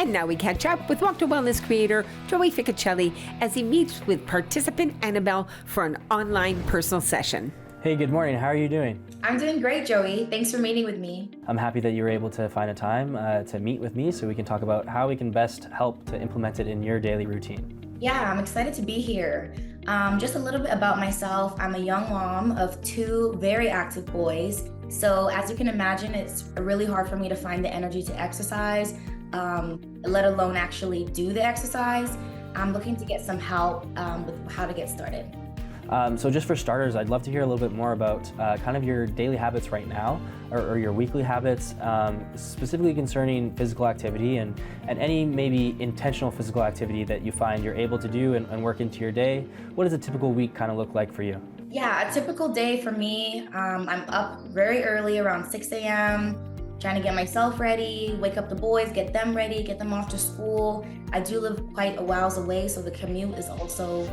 And now we catch up with Walk to Wellness creator Joey Ficocelli as he meets with participant Annabel for an online personal session. Hey, good morning. How are you doing? I'm doing great, Joey. Thanks for meeting with me. I'm happy that you were able to find a time to meet with me so we can talk about how we can best help to implement it in your daily routine. Yeah, I'm excited to be here. Just a little bit about myself. I'm a young mom of two very active boys. So as you can imagine, it's really hard for me to find the energy to exercise, let alone actually do the exercise. I'm looking to get some help with how to get started. So just for starters, I'd love to hear a little bit more about kind of your daily habits right now, or your weekly habits, specifically concerning physical activity and any maybe intentional physical activity that you find you're able to do and work into your day. What does a typical week kind of look like for you? Yeah, a typical day for me, I'm up very early, around 6 a.m., trying to get myself ready, wake up the boys, get them ready, get them off to school. I do live quite a whiles away, so the commute is also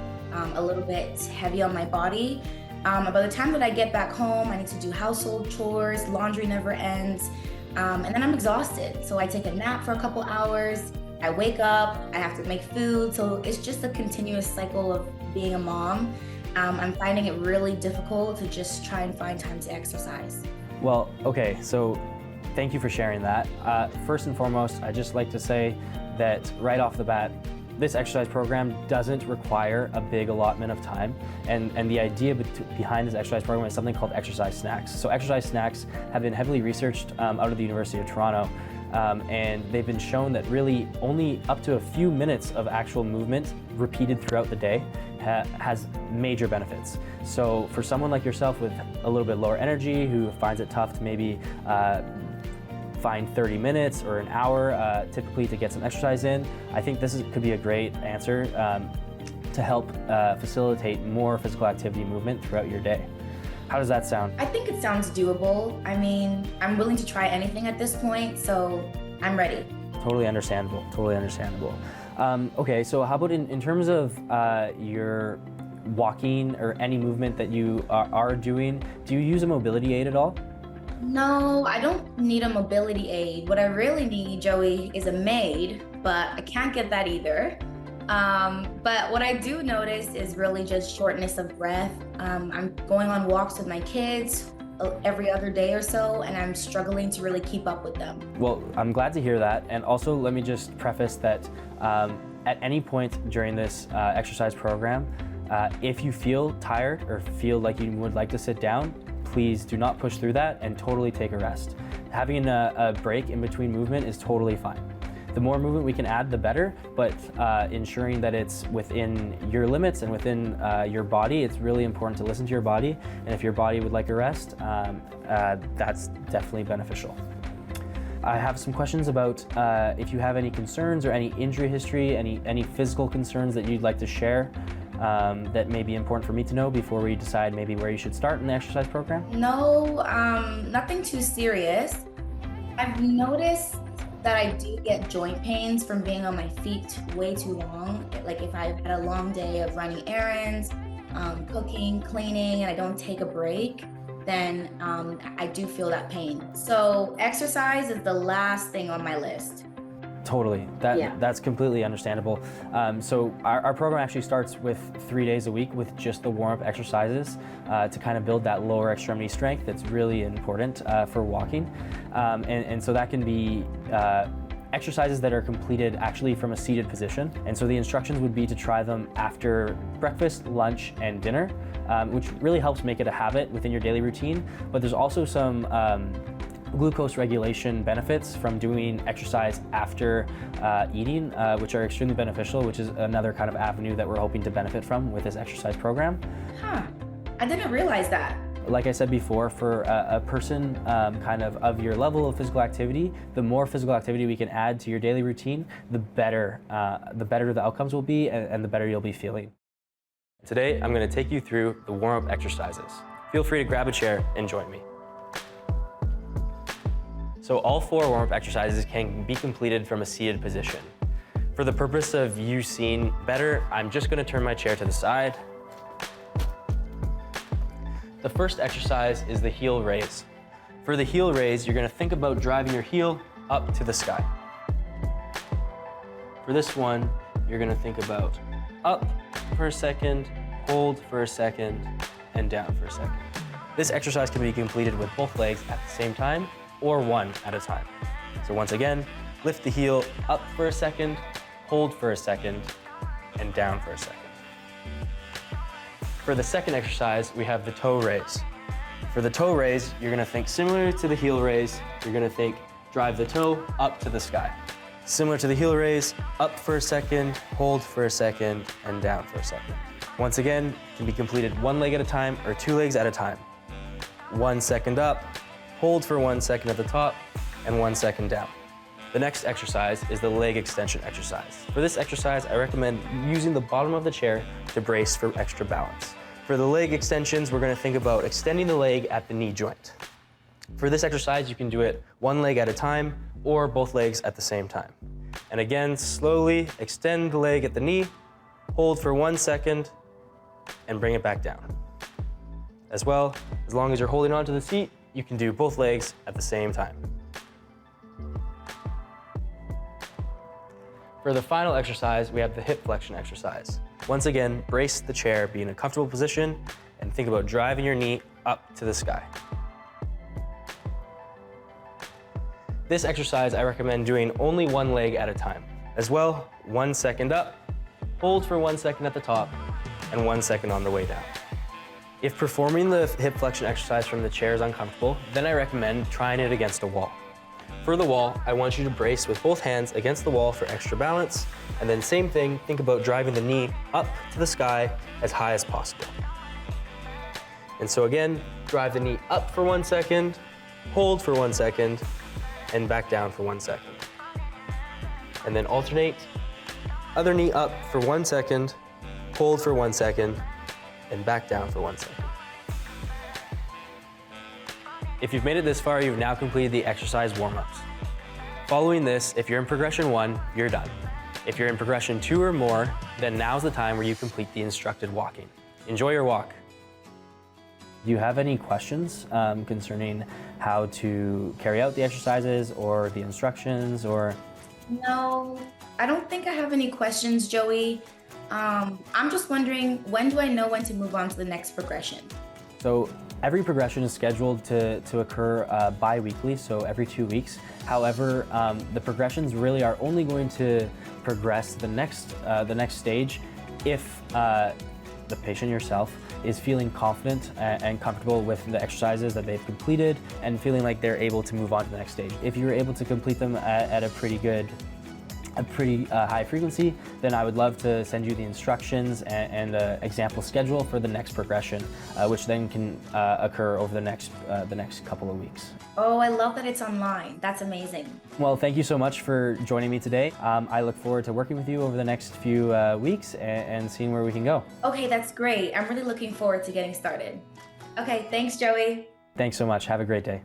a little bit heavy on my body. By the time that I get back home, I need to do household chores, laundry never ends, and then I'm exhausted. So I take a nap for a couple hours, I wake up, I have to make food, so it's just a continuous cycle of being a mom. I'm finding it really difficult to just try and find time to exercise. Well, okay, so thank you for sharing that. First and foremost, I'd just like to say that right off the bat, this exercise program doesn't require a big allotment of time, and the idea behind this exercise program is something called exercise snacks. So exercise snacks have been heavily researched out of the University of Toronto, and they've been shown that really only up to a few minutes of actual movement repeated throughout the day has major benefits. So for someone like yourself with a little bit lower energy, who finds it tough to maybe find 30 minutes or an hour typically to get some exercise in, I think this could be a great answer to help facilitate more physical activity movement throughout your day. How does that sound? I think it sounds doable. I mean, I'm willing to try anything at this point, so I'm ready. Totally understandable, totally understandable. Okay, so how about in terms of your walking or any movement that you are doing, do you use a mobility aid at all? No, I don't need a mobility aid. What I really need, Joey, is a maid, but I can't get that either. But what I do notice is really just shortness of breath. I'm going on walks with my kids every other day or so, and I'm struggling to really keep up with them. Well, I'm glad to hear that. And also let me just preface that at any point during this exercise program, if you feel tired or feel like you would like to sit down, please do not push through that and totally take a rest. Having a break in between movement is totally fine. The more movement we can add, the better, but ensuring that it's within your limits and within your body, it's really important to listen to your body. And if your body would like a rest, that's definitely beneficial. I have some questions about if you have any concerns or any injury history, any physical concerns that you'd like to share that may be important for me to know before we decide maybe where you should start in the exercise program? No, nothing too serious. I've noticed that I do get joint pains from being on my feet way too long. Like if I've had a long day of running errands, cooking, cleaning, and I don't take a break, then I do feel that pain. So exercise is the last thing on my list. Totally, that's completely understandable. So our program actually starts with 3 days a week with just the warm-up exercises to kind of build that lower extremity strength that's really important for walking. And so that can be exercises that are completed actually from a seated position. And so the instructions would be to try them after breakfast, lunch, and dinner, which really helps make it a habit within your daily routine. But there's also some glucose regulation benefits from doing exercise after eating, which are extremely beneficial, which is another kind of avenue that we're hoping to benefit from with this exercise program. Huh, I didn't realize that. Like I said before, for a person kind of your level of physical activity, the more physical activity we can add to your daily routine, the better the outcomes will be and the better you'll be feeling. Today, I'm going to take you through the warm-up exercises. Feel free to grab a chair and join me. So all 4 warm-up exercises can be completed from a seated position. For the purpose of you seeing better, I'm just going to turn my chair to the side. The first exercise is the heel raise. For the heel raise, you're going to think about driving your heel up to the sky. For this one, you're gonna think about up for a second, hold for a second, and down for a second. This exercise can be completed with both legs at the same time or one at a time. So once again, lift the heel up for a second, hold for a second, and down for a second. For the second exercise, we have the toe raise. For the toe raise, you're gonna think similar to the heel raise. You're gonna think drive the toe up to the sky. Similar to the heel raise, up for a second, hold for a second, and down for a second. Once again, can be completed one leg at a time or two legs at a time. 1 second up, hold for 1 second at the top, and 1 second down. The next exercise is the leg extension exercise. For this exercise, I recommend using the bottom of the chair to brace for extra balance. For the leg extensions, we're gonna think about extending the leg at the knee joint. For this exercise, you can do it one leg at a time or both legs at the same time. And again, slowly extend the leg at the knee, hold for 1 second, and bring it back down. As well, as long as you're holding onto the seat, you can do both legs at the same time. For the final exercise, we have the hip flexion exercise. Once again, brace the chair, be in a comfortable position, and think about driving your knee up to the sky. This exercise, I recommend doing only one leg at a time. As well, 1 second up, hold for 1 second at the top, and 1 second on the way down. If performing the hip flexion exercise from the chair is uncomfortable, then I recommend trying it against a wall. For the wall, I want you to brace with both hands against the wall for extra balance, and then same thing, think about driving the knee up to the sky as high as possible. And so again, drive the knee up for 1 second, hold for 1 second, and back down for 1 second. And then alternate, other knee up for 1 second, hold for 1 second, and back down for 1 second. If you've made it this far, you've now completed the exercise warm-ups. Following this, if you're in progression 1, you're done. If you're in progression 2 or more, then now's the time where you complete the instructed walking. Enjoy your walk. Do you have any questions concerning how to carry out the exercises or the instructions or? No, I don't think I have any questions, Joey. I'm just wondering, when do I know when to move on to the next progression? So every progression is scheduled to occur bi-weekly, so every 2 weeks. However, the progressions really are only going to progress the next stage if the patient yourself is feeling confident and comfortable with the exercises that they've completed and feeling like they're able to move on to the next stage. If you're able to complete them at a pretty high frequency, then I would love to send you the instructions and an example schedule for the next progression, which then can occur over the next couple of weeks. Oh, I love that it's online. That's amazing. Well, thank you so much for joining me today. I look forward to working with you over the next few weeks and seeing where we can go. Okay, that's great. I'm really looking forward to getting started. Okay, thanks, Joey. Thanks so much. Have a great day.